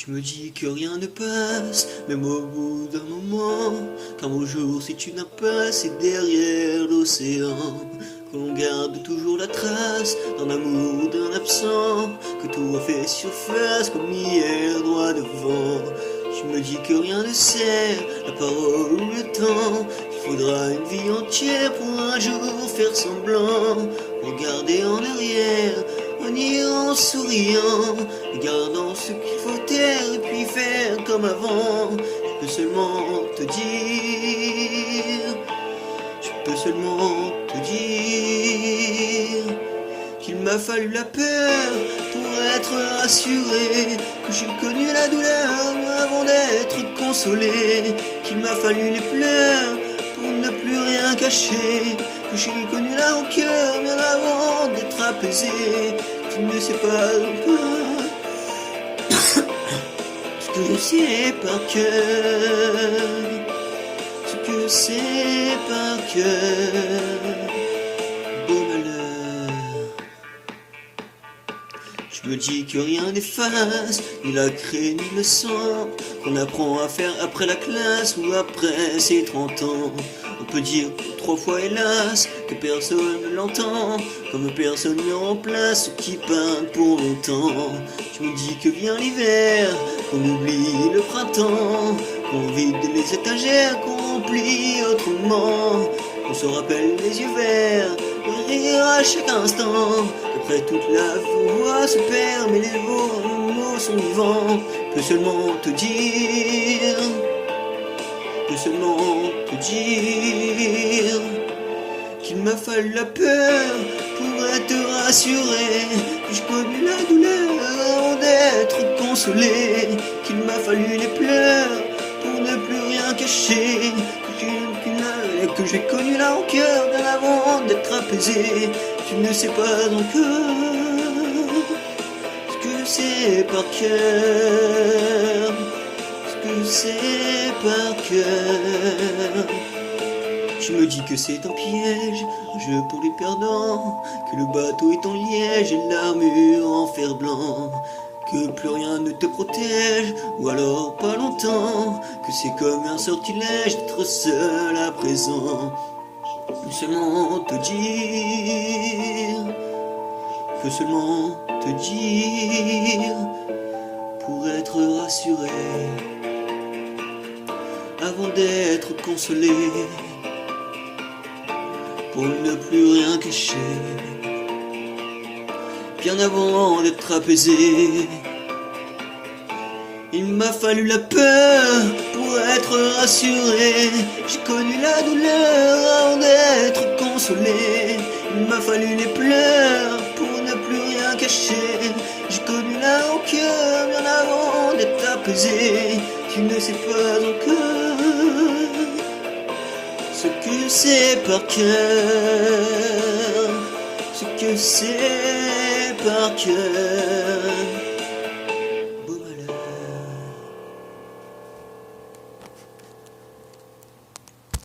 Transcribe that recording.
Je me dis que rien ne passe, même au bout d'un moment. Car mon jour c'est une impasse et derrière l'océan, que l'on garde toujours la trace d'un amour, d'un absent, que tout refait surface comme hier droit devant. Je me dis que rien ne sert, la parole ou le temps. Il faudra une vie entière pour un jour faire semblant. Regarder en arrière, revenir en souriant, regardant ce qu'il faut taire et puis faire comme avant. Je peux seulement te dire, je peux seulement te dire qu'il m'a fallu la peur pour être rassuré, que j'ai connu la douleur avant d'être consolé, qu'il m'a fallu les pleurs pour ne plus rien cacher, que j'ai connu la rancœur bien avant d'être apaisé. Tu ne sais pas encore ce que je sais par cœur, ce que je sais par cœur. Beau malheur. Je me dis que rien n'efface, ni la craie ni le sang, qu'on apprend à faire après la classe ou après ses 30 ans. On peut dire 3 fois hélas que personne ne l'entend, comme personne ne remplace ceux qui peinent pour longtemps. Je me dis que vient l'hiver, qu'on oublie le printemps, qu'on vide les étagères, qu'on remplit autrement, qu'on se rappelle les yeux verts, rire à chaque instant. Après toute la voix se perd, mais les mots sont vivants. Je peux seulement te dire, je peux seulement te dire qu'il m'a fallu la peur pour être rassuré, que j'ai connu la douleur avant d'être consolé, qu'il m'a fallu les pleurs pour ne plus rien cacher, que j'ai connu la rancœur bien avant d'être apaisé. Tu ne sais pas encore ce que je sais par cœur, ce que je sais par cœur. Je me dis que c'est un piège, un jeu pour les perdants, que le bateau est en liège et l'armure en fer blanc, que plus rien ne te protège, ou alors pas longtemps, que c'est comme un sortilège d'être seul à présent. Je peux seulement te dire, je peux seulement te dire, pour être rassuré, avant d'être consolé, pour ne plus rien cacher, bien avant d'être apaisé. Il m'a fallu la peur pour être rassuré, j'ai connu la douleur avant d'être consolé. Il m'a fallu les pleurs pour ne plus rien cacher, j'ai connu la rancœur bien avant d'être apaisé. Tu ne sais pas encore ce que je sais par cœur, ce que je sais par cœur.